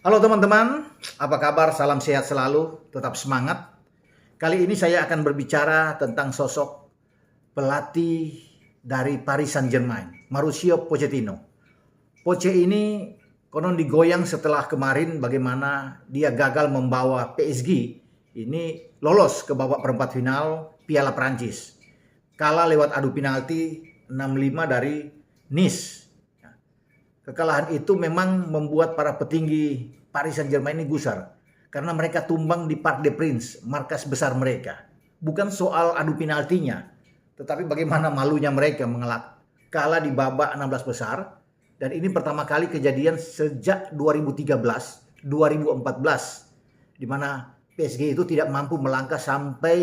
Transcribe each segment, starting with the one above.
Halo teman-teman, apa kabar? Salam sehat selalu, tetap semangat. Kali ini saya akan berbicara tentang sosok pelatih dari Paris Saint-Germain, Mauricio Pochettino. Poche ini konon digoyang setelah kemarin bagaimana dia gagal membawa PSG ini lolos ke babak perempat final Piala Prancis. Kalah lewat adu penalti 6-5 dari Nice. Kekalahan itu memang membuat para petinggi Paris Saint-Germain ini gusar. Karena mereka tumbang di Parc des Princes, markas besar mereka. Bukan soal adu penaltinya, tetapi bagaimana malunya mereka kalah di babak 16 besar. Dan ini pertama kali kejadian sejak 2013, 2014. Di mana PSG itu tidak mampu melangkah sampai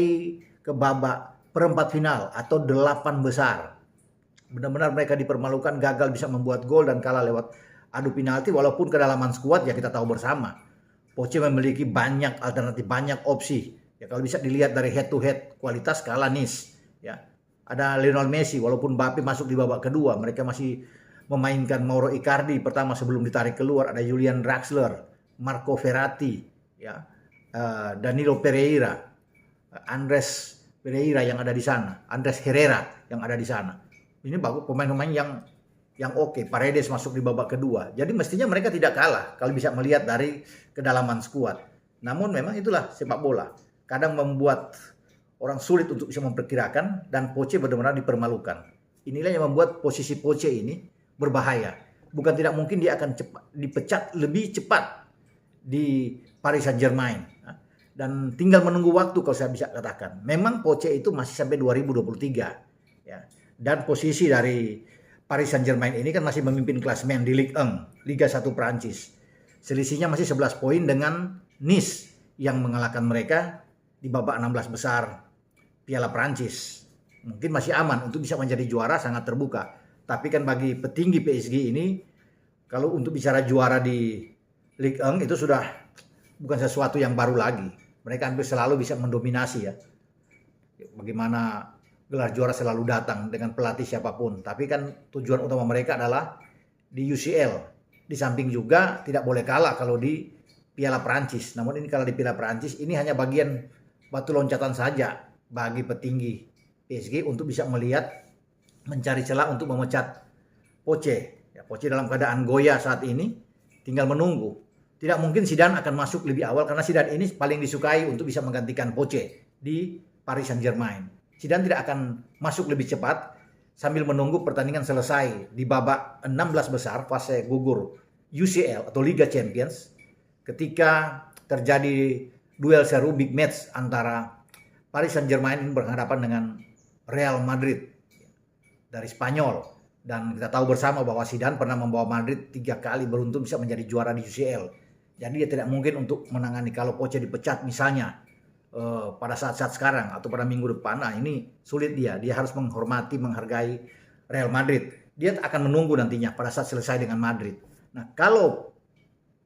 ke babak perempat final atau 8 besar. Benar-benar mereka dipermalukan, gagal bisa membuat gol dan kalah lewat adu penalti. Walaupun kedalaman skuad ya kita tahu bersama, Poche memiliki banyak alternatif, banyak opsi. Ya kalau bisa dilihat dari head to head kualitas kalah Nice. Ya ada Lionel Messi, walaupun Mbappe masuk di babak kedua, mereka masih memainkan Mauro Icardi pertama sebelum ditarik keluar. Ada Julian Draxler, Marco Verratti, ya Danilo Pereira, Andres Pereira yang ada di sana, Andres Herrera yang ada di sana. Ini bagus, pemain-pemain yang oke. Paredes masuk di babak kedua. Jadi mestinya mereka tidak kalah kalau bisa melihat dari kedalaman skuad. Namun memang itulah sepak bola. Kadang membuat orang sulit untuk bisa memperkirakan dan Poche benar-benar dipermalukan. Inilah yang membuat posisi Poche ini berbahaya. Bukan tidak mungkin dia akan dipecat lebih cepat di Paris Saint-Germain. Dan tinggal menunggu waktu kalau saya bisa katakan. Memang Poche itu masih sampai 2023. Ya. Dan posisi dari Paris Saint-Germain ini kan masih memimpin klasemen di Ligue 1, Liga 1 Prancis. Selisihnya masih 11 poin dengan Nice yang mengalahkan mereka di babak 16 besar Piala Prancis. Mungkin masih aman untuk bisa menjadi juara, sangat terbuka. Tapi kan bagi petinggi PSG ini, kalau untuk bicara juara di Ligue 1 itu sudah bukan sesuatu yang baru lagi. Mereka hampir selalu bisa mendominasi ya. Bagaimana gelar juara selalu datang dengan pelatih siapapun. Tapi kan tujuan utama mereka adalah di UCL. Di samping juga tidak boleh kalah kalau di Piala Prancis. Namun ini kalau di Piala Prancis ini hanya bagian batu loncatan saja bagi petinggi PSG untuk bisa melihat, mencari celah untuk memecat Poche. Ya, Poche dalam keadaan goyah saat ini, tinggal menunggu. Tidak mungkin Zidane akan masuk lebih awal karena Zidane ini paling disukai untuk bisa menggantikan Poche di Paris Saint-Germain. Zidane tidak akan masuk lebih cepat sambil menunggu pertandingan selesai di babak 16 besar fase gugur UCL atau Liga Champions ketika terjadi duel seru big match antara Paris Saint-Germain berhadapan dengan Real Madrid dari Spanyol. Dan kita tahu bersama bahwa Zidane pernah membawa Madrid 3 kali beruntun bisa menjadi juara di UCL. Jadi dia tidak mungkin untuk menangani kalau Poche dipecat misalnya pada saat-saat sekarang atau pada minggu depan. Nah ini sulit dia harus menghormati, menghargai Real Madrid. Dia akan menunggu nantinya pada saat selesai dengan Madrid. Nah kalau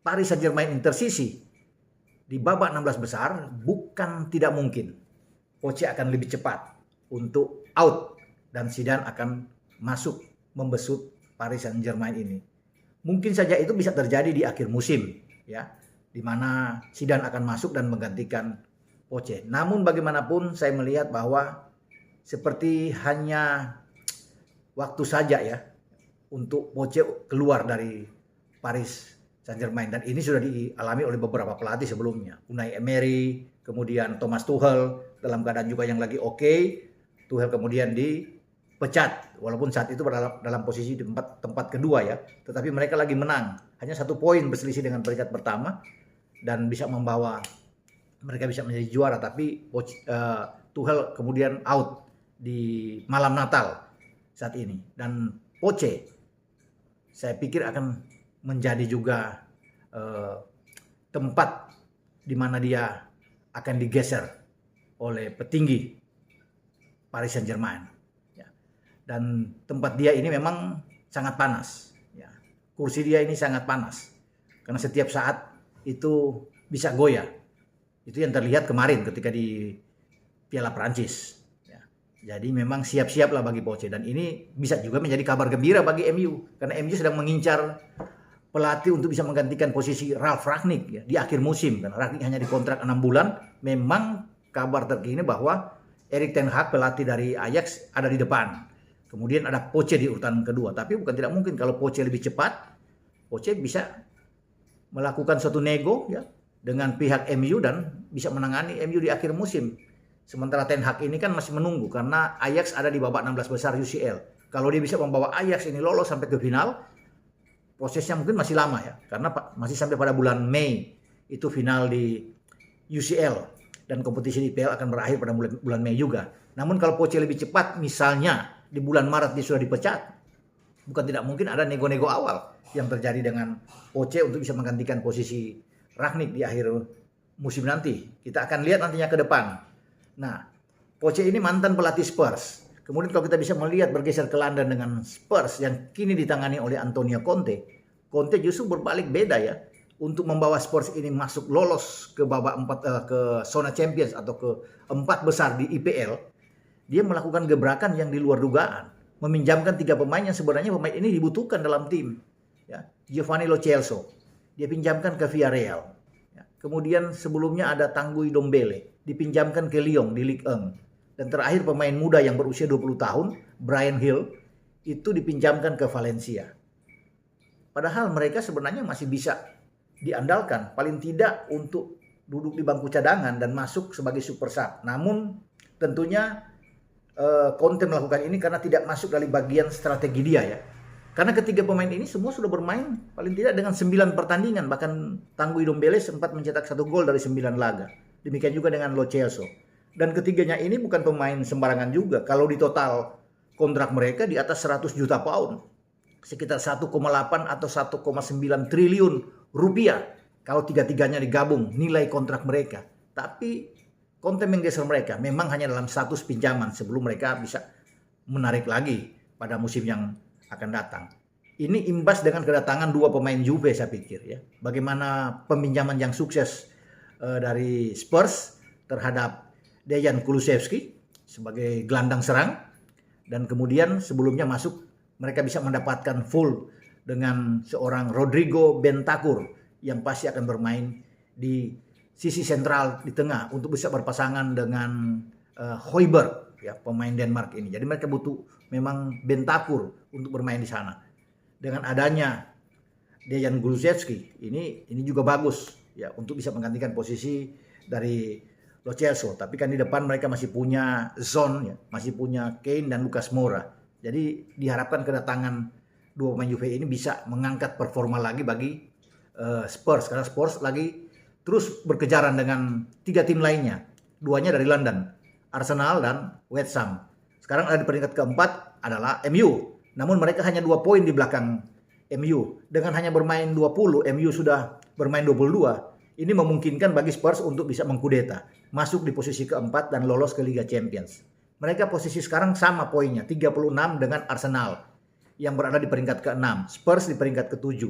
Paris Saint-Germain tersisi di babak 16 besar, bukan tidak mungkin Poche akan lebih cepat untuk out dan Zidane akan masuk membesut Paris Saint-Germain ini. Mungkin saja itu bisa terjadi di akhir musim ya, di mana Zidane akan masuk dan menggantikan Poche. Namun bagaimanapun saya melihat bahwa seperti hanya waktu saja ya untuk Poche keluar dari Paris Saint-Germain. Dan ini sudah dialami oleh beberapa pelatih sebelumnya. Unai Emery, kemudian Thomas Tuchel dalam keadaan juga yang lagi oke. Tuchel kemudian dipecat. Walaupun saat itu dalam posisi di tempat kedua ya. Tetapi mereka lagi menang. Hanya 1 poin berselisih dengan peringkat pertama. Dan bisa membawa mereka bisa menjadi juara, tapi Tuchel kemudian out di malam Natal saat ini. Dan Poche saya pikir akan menjadi juga tempat di mana dia akan digeser oleh petinggi Paris Saint-Germain. Ya. Dan tempat dia ini memang sangat panas. Ya. Kursi dia ini sangat panas karena setiap saat itu bisa goyah. Itu yang terlihat kemarin ketika di Piala Prancis. Ya. Jadi memang siap-siaplah bagi Poche. Dan ini bisa juga menjadi kabar gembira bagi MU. Karena MU sedang mengincar pelatih untuk bisa menggantikan posisi Ralf Rangnick ya, di akhir musim. Karena Rangnick hanya dikontrak 6 bulan. Memang kabar terkini bahwa Erik ten Hag, pelatih dari Ajax, ada di depan. Kemudian ada Poche di urutan kedua. Tapi bukan tidak mungkin kalau Poche lebih cepat, Poche bisa melakukan suatu nego ya dengan pihak MU dan bisa menangani MU di akhir musim. Sementara Ten Hag ini kan masih menunggu karena Ajax ada di babak 16 besar UCL. Kalau dia bisa membawa Ajax ini lolos sampai ke final, prosesnya mungkin masih lama ya, karena masih sampai pada bulan Mei itu final di UCL dan kompetisi di IPL akan berakhir pada bulan Mei juga. Namun kalau Poche lebih cepat, misalnya di bulan Maret dia sudah dipecat, bukan tidak mungkin ada nego-nego awal yang terjadi dengan Poche untuk bisa menggantikan posisi Rangnick di akhir musim nanti. Kita akan lihat nantinya ke depan. Nah, Poche ini mantan pelatih Spurs. Kemudian kalau kita bisa melihat bergeser ke London dengan Spurs yang kini ditangani oleh Antonio Conte. Conte justru berbalik beda ya. Untuk membawa Spurs ini masuk lolos ke babak ke zona Champions atau ke 4 besar di IPL. Dia melakukan gebrakan yang di luar dugaan. Meminjamkan 3 pemain yang sebenarnya pemain ini dibutuhkan dalam tim. Ya, Giovanni Lo Celso. Dia pinjamkan ke Villarreal. Ya, kemudian sebelumnya ada Tanguy Ndombele. Dipinjamkan ke Lyon di Ligue 1. Dan terakhir pemain muda yang berusia 20 tahun, Bryan Gil, itu dipinjamkan ke Valencia. Padahal mereka sebenarnya masih bisa diandalkan, paling tidak untuk duduk di bangku cadangan dan masuk sebagai super sub. Namun tentunya Conte melakukan ini karena tidak masuk dari bagian strategi dia ya. Karena ketiga pemain ini semua sudah bermain paling tidak dengan 9 pertandingan. Bahkan Tanguy Ndombele sempat mencetak 1 gol dari 9 laga. Demikian juga dengan Lo Celso. Dan ketiganya ini bukan pemain sembarangan juga. Kalau di total kontrak mereka di atas 100 juta pound. Sekitar 1,8 atau 1,9 triliun rupiah. Kalau tiga-tiganya digabung nilai kontrak mereka. Tapi Conte menggeser mereka memang hanya dalam status pinjaman sebelum mereka bisa menarik lagi pada musim yang akan datang. Ini imbas dengan kedatangan 2 pemain Juve saya pikir ya. Bagaimana peminjaman yang sukses dari Spurs terhadap Dejan Kulusevski sebagai gelandang serang, dan kemudian sebelumnya masuk mereka bisa mendapatkan full dengan seorang Rodrigo Bentancur yang pasti akan bermain di sisi sentral di tengah untuk bisa berpasangan dengan Højbjerg ya, pemain Denmark ini. Jadi mereka butuh memang Bentancur untuk bermain di sana. Dengan adanya Dejan Kulusevski ini juga bagus ya untuk bisa menggantikan posisi dari Lo Celso. Tapi kan di depan mereka masih punya Son ya, masih punya Kane dan Lucas Moura. Jadi diharapkan kedatangan 2 pemain Juve ini bisa mengangkat performa lagi bagi Spurs, karena Spurs lagi terus berkejaran dengan 3 tim lainnya. 2-nya dari London, Arsenal dan West Ham. Sekarang ada di peringkat keempat adalah MU. Namun mereka hanya 2 poin di belakang MU. Dengan hanya bermain 20, MU sudah bermain 22. Ini memungkinkan bagi Spurs untuk bisa mengkudeta, masuk di posisi keempat dan lolos ke Liga Champions. Mereka posisi sekarang sama poinnya, 36 dengan Arsenal yang berada di peringkat ke-6. Spurs di peringkat ke-7.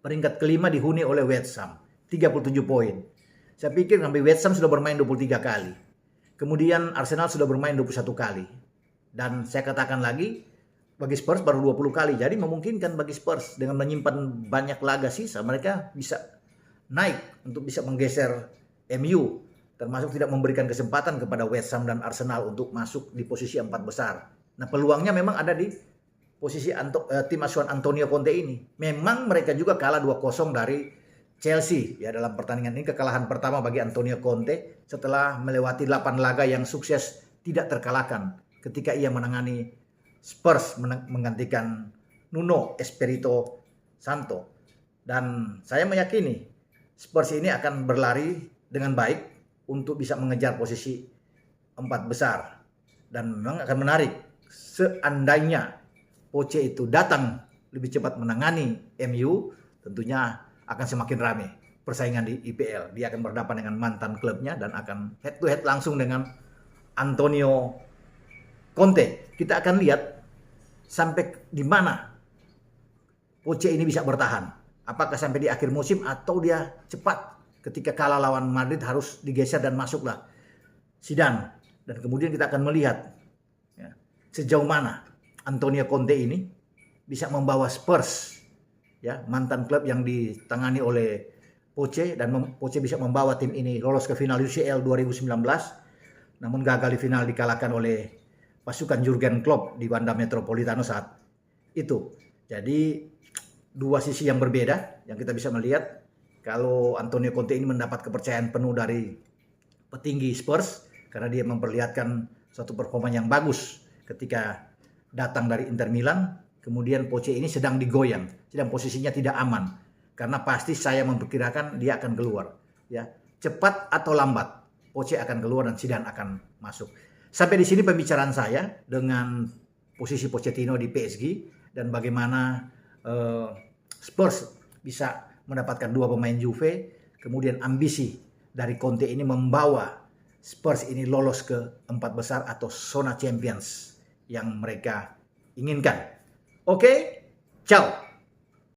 Peringkat kelima dihuni oleh West Ham, 37 poin. Saya pikir sampai West Ham sudah bermain 23 kali. Kemudian Arsenal sudah bermain 21 kali. Dan saya katakan lagi, bagi Spurs baru 20 kali. Jadi memungkinkan bagi Spurs dengan menyimpan banyak laga sisa, mereka bisa naik untuk bisa menggeser MU, termasuk tidak memberikan kesempatan kepada West Ham dan Arsenal untuk masuk di posisi 4 besar. Nah, peluangnya memang ada di posisi tim asuhan Antonio Conte ini. Memang mereka juga kalah 2-0 dari Chelsea ya dalam pertandingan ini, kekalahan pertama bagi Antonio Conte setelah melewati 8 laga yang sukses tidak terkalahkan ketika ia menangani Spurs menggantikan Nuno Espirito Santo. Dan saya meyakini Spurs ini akan berlari dengan baik untuk bisa mengejar posisi 4 besar. Dan memang akan menarik seandainya Poche itu datang lebih cepat menangani MU, tentunya akan semakin ramai persaingan di IPL. Dia akan berhadapan dengan mantan klubnya dan akan head to head langsung dengan Antonio Conte. Kita akan lihat sampai di mana Poche ini bisa bertahan. Apakah sampai di akhir musim atau dia cepat ketika kalah lawan Madrid harus digeser dan masuklah Zidane. Dan kemudian kita akan melihat ya, sejauh mana Antonio Conte ini bisa membawa Spurs ya, mantan klub yang ditangani oleh Poche, dan Poche bisa membawa tim ini lolos ke final UCL 2019, namun gagal di final dikalahkan oleh pasukan Jurgen Klopp di Wanda Metropolitano saat itu. Jadi dua sisi yang berbeda yang kita bisa melihat. Kalau Antonio Conte ini mendapat kepercayaan penuh dari petinggi Spurs karena dia memperlihatkan suatu performa yang bagus ketika datang dari Inter Milan. Kemudian Poche ini sedang digoyang, sedang posisinya tidak aman karena pasti saya memperkirakan dia akan keluar, ya, cepat atau lambat Poche akan keluar dan Zidane akan masuk. Sampai di sini pembicaraan saya dengan posisi Pochettino di PSG dan bagaimana Spurs bisa mendapatkan dua pemain Juve, kemudian ambisi dari Conte ini membawa Spurs ini lolos ke 4 besar atau zona Champions yang mereka inginkan. Oke, ciao.